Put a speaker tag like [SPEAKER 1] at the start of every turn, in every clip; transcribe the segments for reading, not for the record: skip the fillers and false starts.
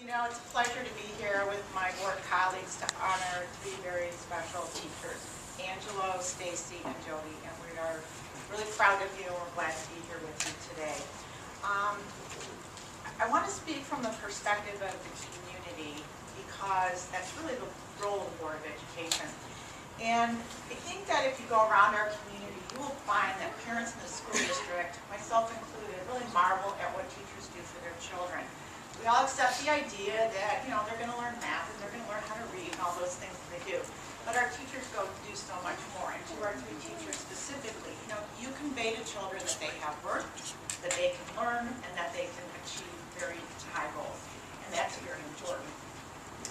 [SPEAKER 1] You know, it's a pleasure to be here with my board colleagues to honor three very special teachers, Angelo, Stacy, and Jody, and we are really proud of you and we're glad to be here with you today. I want to speak from the perspective of the community because that's really the role of the Board of Education. And I think that if you go around our community, you will find that parents in the school district, myself included, really marvel at what teachers do for their children. We all accept the idea that, you know, they're going to learn math and they're going to learn how to read and all those things that they do. But our teachers go do so much more. And to our three teachers specifically, you know, you convey to children that they have worth, that they can learn, and that they can achieve very high goals. And that's very important.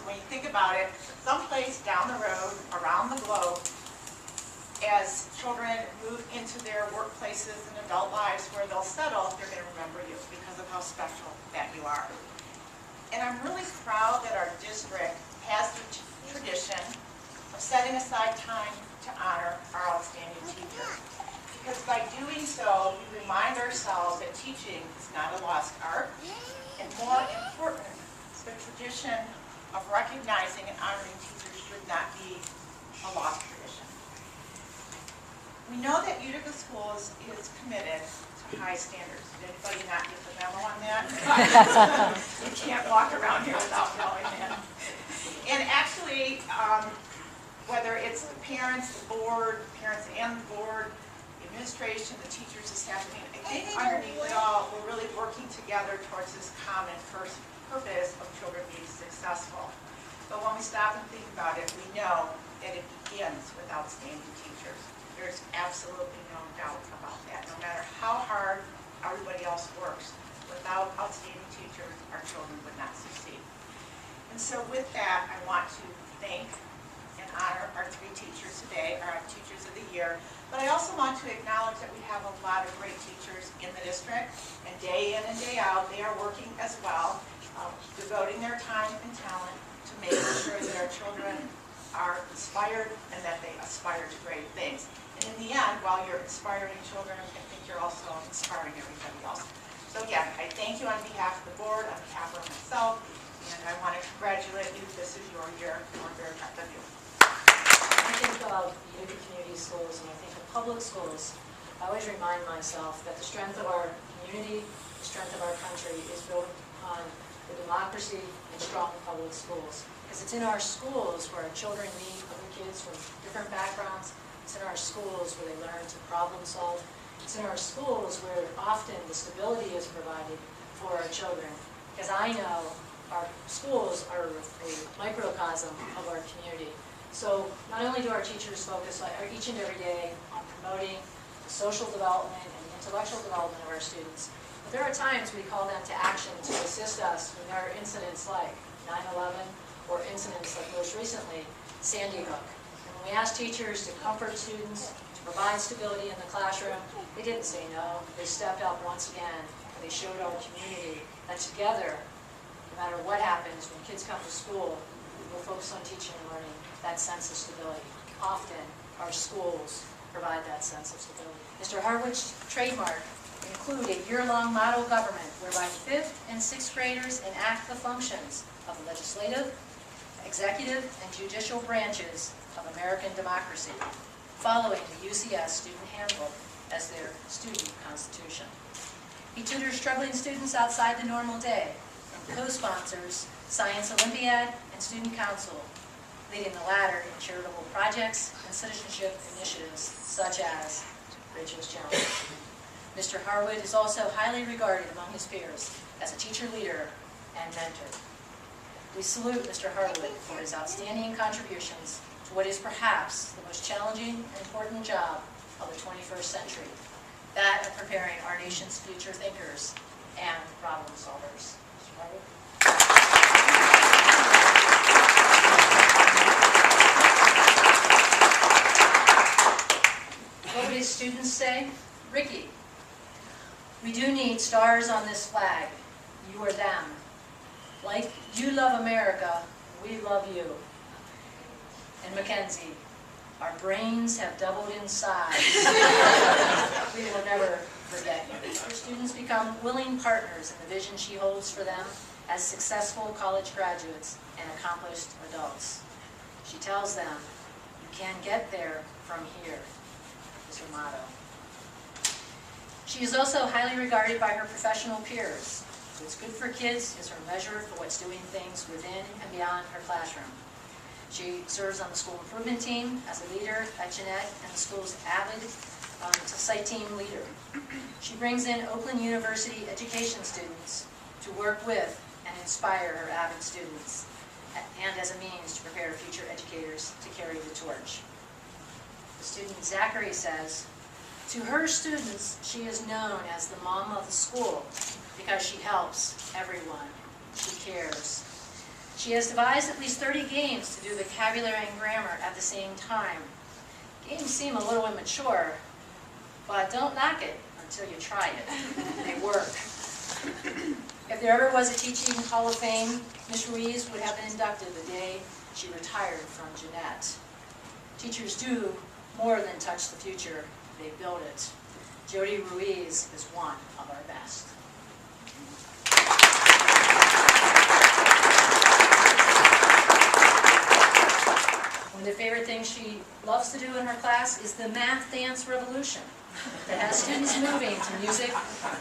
[SPEAKER 1] When you think about it, someplace down the road, around the globe, as children move into their workplaces and adult lives where they'll settle, they're going to remember you because of how special that you are. And I'm really proud that our district has the tradition of setting aside time to honor our outstanding teachers. Because by doing so, we remind ourselves that teaching is not a lost art, and more important, the tradition of recognizing and honoring teachers should not be a lost tradition. We know that Utica Schools is committed to high standards. Did anybody not get the memo on that? You can't walk around here without knowing that. And actually, whether it's the parents, the board, parents and the board, the administration, the teachers, the staff, I think underneath it all, we're really working together towards this common purpose of children being successful. But when we stop and think about it, we know that it begins with outstanding teachers. There's absolutely no doubt about that. No matter how hard everybody else works, without outstanding teachers, our children would not succeed. And so with that, I want to thank and honor our three teachers today, our Teachers of the Year. But I also want to acknowledge that we have a lot of great teachers in the district, and day in and day out, they are working as well, devoting their time and talent to making sure that our children are inspired and that they aspire to great things. And in the end, while you're inspiring children, I think you're also inspiring everybody else. So again, I thank you on behalf of the board, on behalf of myself, and I want to congratulate you. This is your year, and we're very proud of you.
[SPEAKER 2] I think of Utica Community Schools and I think of public schools. I always remind myself that the strength of our community, the strength of our country is built upon the democracy and strong public schools. Because it's in our schools where our children meet other kids from different backgrounds. It's in our schools where they learn to problem solve. It's in our schools where often the stability is provided for our children. Because I know our schools are a microcosm of our community. So not only do our teachers focus each and every day on promoting the social development and the intellectual development of our students, but there are times we call them to action to assist us when there are incidents like 9/11 or incidents like most recently Sandy Hook. And when we ask teachers to comfort students, to provide stability in the classroom, they didn't say no. They stepped up once again, and they showed our community that together, no matter what happens, when kids come to school, we'll focus on teaching and learning that sense of stability. Often, our schools provide that sense of stability. Mr. Harwood's trademark include a year-long model government whereby 5th and 6th graders enact the functions of the legislative, executive, and judicial branches of American democracy, following the UCS Student Handbook as their student constitution. He tutors struggling students outside the normal day and co-sponsors Science Olympiad and Student Council, leading the latter in charitable projects and citizenship initiatives such as Rachel's Challenge. Mr. Harwood is also highly regarded among his peers as a teacher leader and mentor. We salute Mr. Harwood for his outstanding contributions to what is perhaps the most challenging and important job of the 21st century, that of preparing our nation's future thinkers and problem solvers. Mr. Harwood. What would his students say? Ricky, we do need stars on this flag. You are them. Like you love America, we love you. And Mackenzie, our brains have doubled in size. We will never forget you. Her students become willing partners in the vision she holds for them as successful college graduates and accomplished adults. She tells them, "You can get there from here," is her motto. She is also highly regarded by her professional peers. What's good for kids is her measure for what's doing things within and beyond her classroom. She serves on the school improvement team as a leader at Jeanette and the school's avid site team leader. She brings in Oakland University education students to work with and inspire her avid students, and as a means to prepare future educators to carry the torch. The student Zachary says, "To her students, she is known as the mom of the school because she helps everyone. She cares." She has devised at least 30 games to do vocabulary and grammar at the same time. Games seem a little immature, but don't knock it until you try it. They work. If there ever was a teaching Hall of Fame, Ms. Ruiz would have been inducted the day she retired from Jeanette. Teachers do more than touch the future, they build it. Jody Ruiz is one of our best. One of the favorite things she loves to do in her class is the math dance revolution that has students moving to music,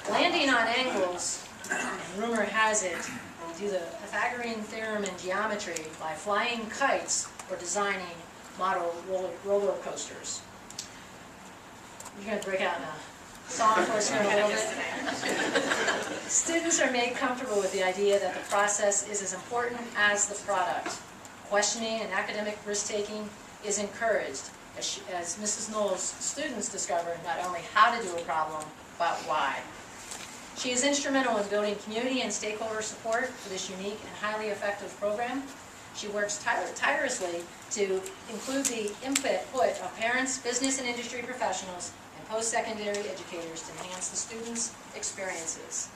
[SPEAKER 2] landing on angles, and rumor has it, do the Pythagorean theorem in geometry by flying kites or designing model roller coasters. You're going to break out in a song for us here in a little bit. Students are made comfortable with the idea that the process is as important as the product. Questioning and academic risk-taking is encouraged as Mrs. Knowles' students discover not only how to do a problem, but why. She is instrumental in building community and stakeholder support for this unique and highly effective program. She works tirelessly to include the input of parents, business and industry professionals, and post-secondary educators to enhance the students' experiences.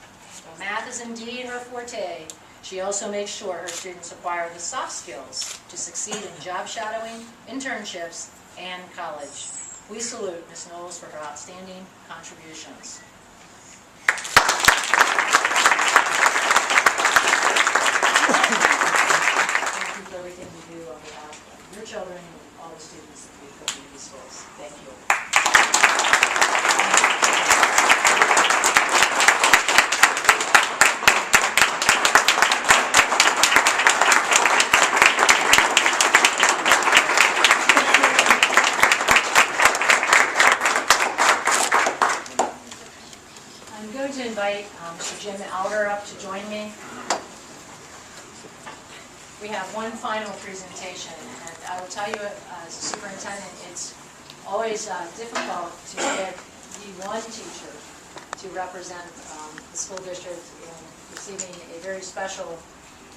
[SPEAKER 2] While math is indeed her forte, she also makes sure her students acquire the soft skills to succeed in job shadowing, internships, and college. We salute Ms. Knowles for her outstanding contributions. Thank you for everything you do on behalf of your children and all the students at Utica Community Schools. Thank you. I'm going to invite Mr. Jim Alder up to join me. We have one final presentation, and I will tell you as a superintendent, it's always difficult to get the one teacher to represent the school district in receiving a very special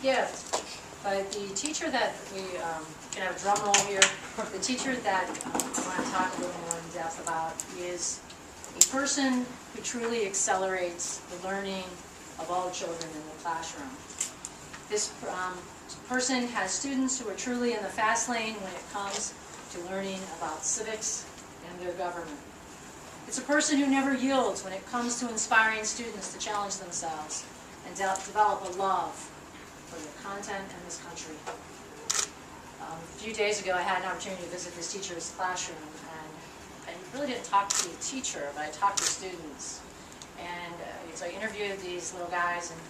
[SPEAKER 2] gift. But the teacher that we can have a drum roll here, the teacher that I want to talk a little more in depth about is a person who truly accelerates the learning of all children in the classroom. This person has students who are truly in the fast lane when it comes to learning about civics and their government. It's a person who never yields when it comes to inspiring students to challenge themselves and develop a love for the content in this country. A few days ago, I had an opportunity to visit this teacher's classroom, and I really didn't talk to the teacher, but I talked to students. And so I interviewed these little guys, and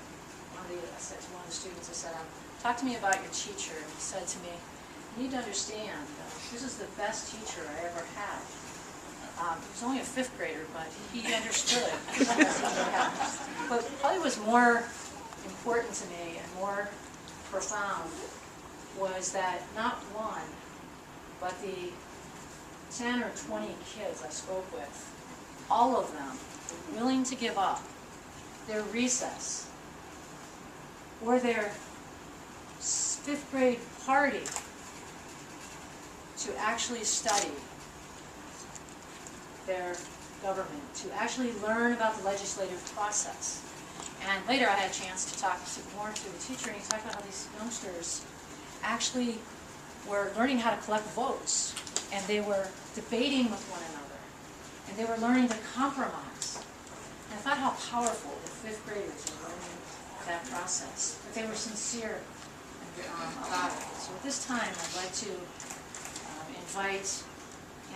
[SPEAKER 2] one of the students, I said, "Talk to me about your teacher." And he said to me, "You need to understand, this is the best teacher I ever had." He was only a 5th grader, but he understood. But probably was more important to me and more profound was that not one, but the 10 or 20 kids I spoke with, all of them willing to give up their recess or their 5th grade party to actually study their government, to actually learn about the legislative process. And later I had a chance to talk more to the teacher, and he talked about how these youngsters actually were learning how to collect votes, and they were debating with one another, and they were learning to compromise. thought how powerful the fifth graders were learning that process, that they were sincere about it. So at this time, I'd like to invite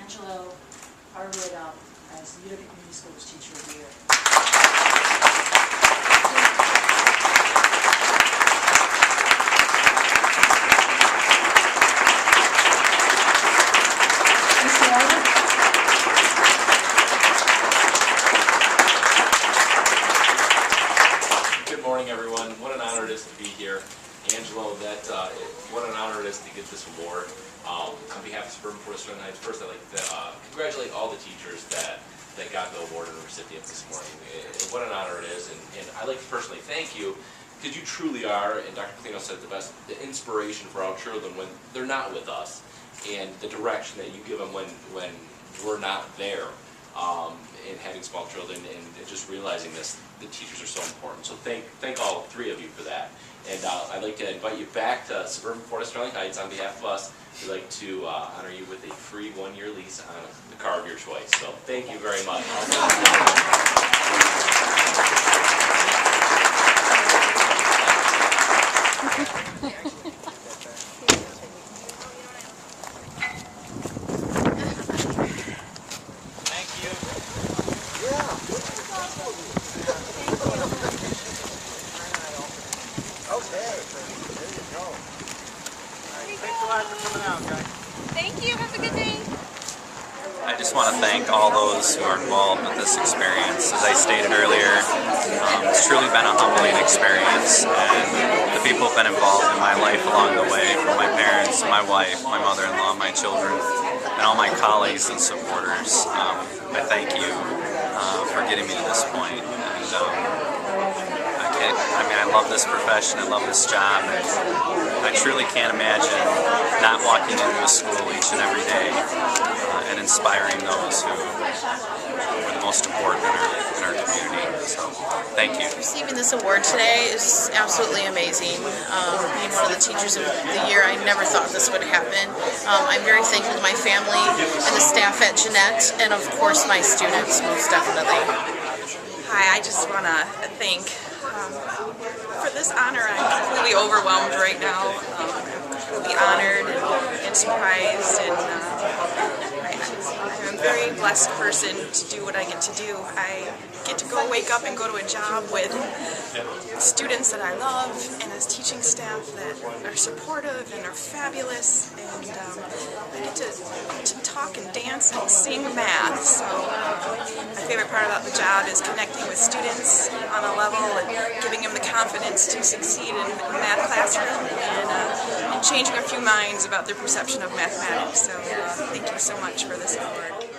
[SPEAKER 2] Angelo Harwood up as the Utica Community Schools Teacher of the Year. Mr. Harwood?
[SPEAKER 3] Good morning, everyone. What an honor it is to be here. Angelo, what an honor it is to get this award. On behalf of Suburban Forest Heights, first I'd like to congratulate all the teachers that got the award and the recipients this morning. What an honor it is, and I'd like to personally thank you, because you truly are, and Dr. Clino said the best, the inspiration for our children when they're not with us, and the direction that you give them when we're not there. And having small children and just realizing this, the teachers are so important. So thank all three of you for that. And I'd like to invite you back to Suburban Forest Heights on behalf of us. We'd like to honor you with a free one-year lease on the car of your choice. So thank you very much.
[SPEAKER 4] Thank you. Have a good day.
[SPEAKER 5] I just want to thank all those who are involved with this experience. As I stated earlier, it's truly been a humbling experience, and the people who have been involved in my life along the way, from my parents, my wife, my mother-in-law, my children, and all my colleagues and supporters, I thank you for getting me to this point. And I love this profession, I love this job, and I truly can't imagine not walking into a school each and every day and inspiring those who are the most important in our community. So, thank you.
[SPEAKER 4] Receiving this award today is absolutely amazing. Being one of the teachers of the year, I never thought this would happen. I'm very thankful to my family and the staff at Jeanette, and of course my students, most definitely.
[SPEAKER 6] Hi, I just want to thank for this honor. I'm completely overwhelmed right now. Completely honored and surprised, and I'm a very blessed person to do what I get to do. I get to go wake up and go to a job with students that I love and as teaching staff that are supportive and are fabulous, and I get to talk and dance and sing math. So my favorite part about the job is connecting with students on a level and giving them the confidence to succeed in the math classroom, and changing a few minds about their perception of mathematics. So thank you so much for this award.